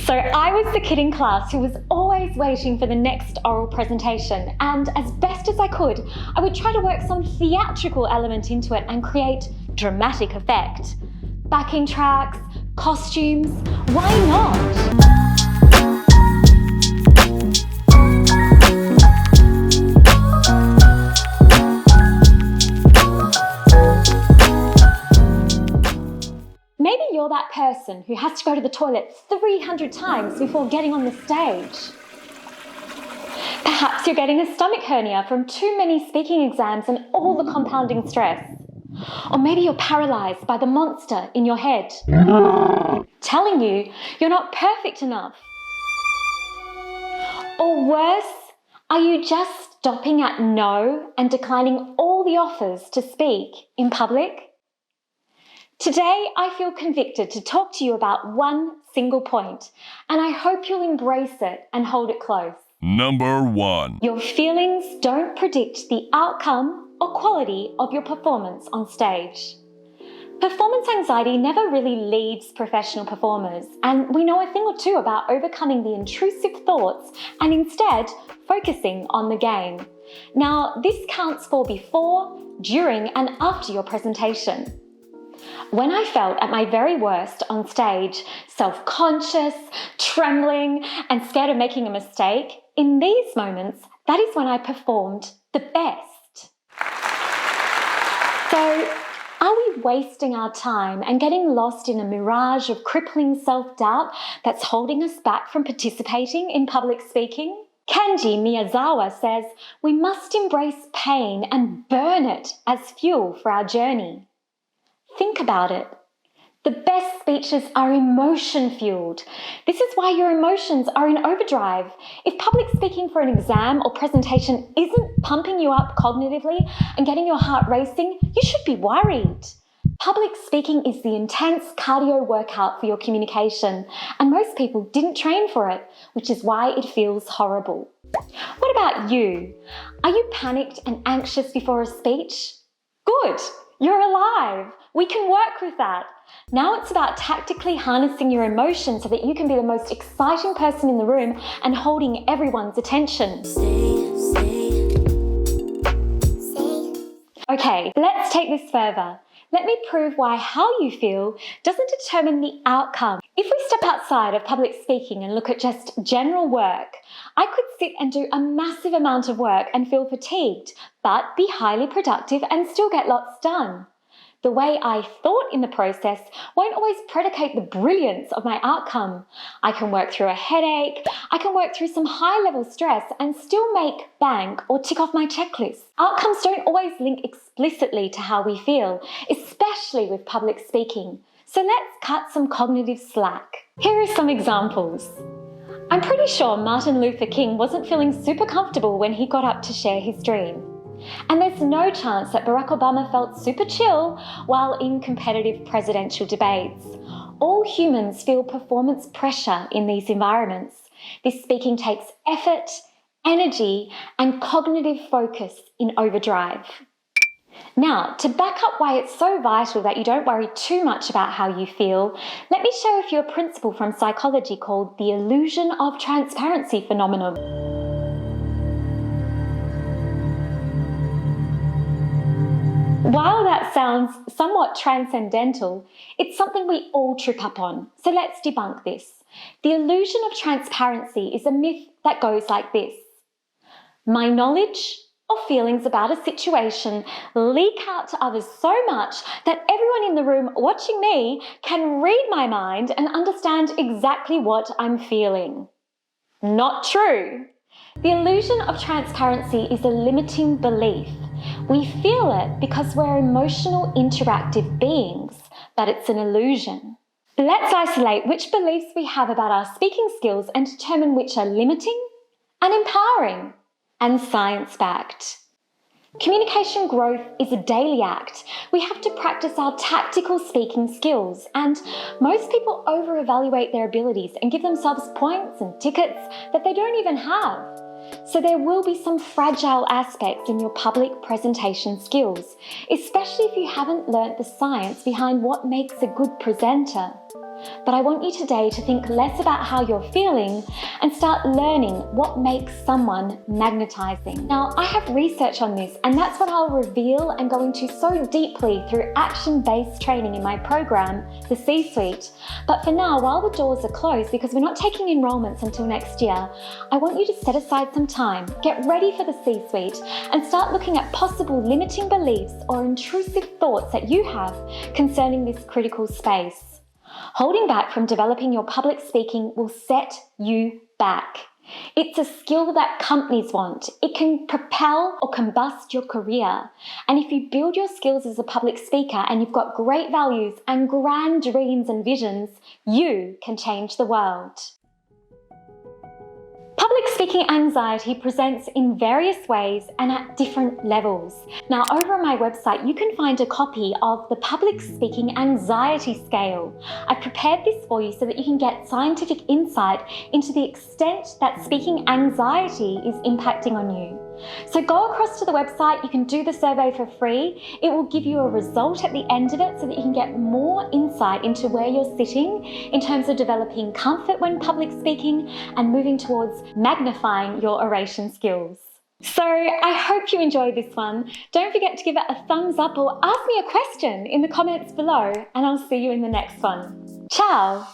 So I was the kid in class who was always waiting for the next oral presentation, and as best as I could, I would try to work some theatrical element into it and create dramatic effect. Backing tracks, costumes, why not? Maybe you're that person who has to go to the toilet 300 times before getting on the stage. Perhaps you're getting a stomach hernia from too many speaking exams and all the compounding stress. Or maybe you're paralyzed by the monster in your head, telling you you're not perfect enough. Or worse, are you just stopping at no and declining all the offers to speak in public? Today, I feel convicted to talk to you about one single point, and I hope you'll embrace it and hold it close. Number 1. Your feelings don't predict the outcome or quality of your performance on stage. Performance anxiety never really leads professional performers, and we know a thing or two about overcoming the intrusive thoughts and instead focusing on the game. Now, this counts for before, during, and after your presentation. When I felt at my very worst on stage, self-conscious, trembling, and scared of making a mistake, in these moments, that is when I performed the best. So, are we wasting our time and getting lost in a mirage of crippling self-doubt that's holding us back from participating in public speaking? Kenji Miyazawa says we must embrace pain and burn it as fuel for our journey. Think about it. The best speeches are emotion-fueled. This is why your emotions are in overdrive. If public speaking for an exam or presentation isn't pumping you up cognitively and getting your heart racing, you should be worried. Public speaking is the intense cardio workout for your communication, and most people didn't train for it, which is why it feels horrible. What about you? Are you panicked and anxious before a speech? Good, you're alive. We can work with that. Now it's about tactically harnessing your emotions so that you can be the most exciting person in the room and holding everyone's attention. Okay, let's take this further. Let me prove why how you feel doesn't determine the outcome. If we step outside of public speaking and look at just general work, I could sit and do a massive amount of work and feel fatigued, but be highly productive and still get lots done. The way I thought in the process won't always predicate the brilliance of my outcome. I can work through a headache, I can work through some high-level stress and still make bank or tick off my checklist. Outcomes don't always link explicitly to how we feel, especially with public speaking. So let's cut some cognitive slack. Here are some examples. I'm pretty sure Martin Luther King wasn't feeling super comfortable when he got up to share his dream. And there's no chance that Barack Obama felt super chill while in competitive presidential debates. All humans feel performance pressure in these environments. This speaking takes effort, energy, and cognitive focus in overdrive. Now, to back up why it's so vital that you don't worry too much about how you feel, let me share with you a principle from psychology called the illusion of transparency phenomenon. While that sounds somewhat transcendental, it's something we all trip up on. So let's debunk this. The illusion of transparency is a myth that goes like this. My knowledge or feelings about a situation leak out to others so much that everyone in the room watching me can read my mind and understand exactly what I'm feeling. Not true. The illusion of transparency is a limiting belief. We feel it because we're emotional, interactive beings, but it's an illusion. Let's isolate which beliefs we have about our speaking skills and determine which are limiting and empowering and science-backed. Communication growth is a daily act. We have to practice our tactical speaking skills, and most people over-evaluate their abilities and give themselves points and tickets that they don't even have. So there will be some fragile aspects in your public presentation skills, especially if you haven't learnt the science behind what makes a good presenter. But I want you today to think less about how you're feeling and start learning what makes someone magnetizing. Now, I have research on this, and that's what I'll reveal and go into so deeply through action-based training in my program, the C-Suite. But for now, while the doors are closed, because we're not taking enrollments until next year, I want you to set aside some time, get ready for the C-Suite, and start looking at possible limiting beliefs or intrusive thoughts that you have concerning this critical space. Holding back from developing your public speaking will set you back. It's a skill that companies want. It can propel or combust your career. And if you build your skills as a public speaker and you've got great values and grand dreams and visions, you can change the world. Public speaking anxiety presents in various ways and at different levels. Now, over on my website, you can find a copy of the Public Speaking Anxiety Scale. I've prepared this for you so that you can get scientific insight into the extent that speaking anxiety is impacting on you. So go across to the website, you can do the survey for free. It will give you a result at the end of it so that you can get more insight into where you're sitting in terms of developing comfort when public speaking and moving towards magnifying your oration skills. So I hope you enjoyed this one. Don't forget to give it a thumbs up or ask me a question in the comments below, and I'll see you in the next one. Ciao!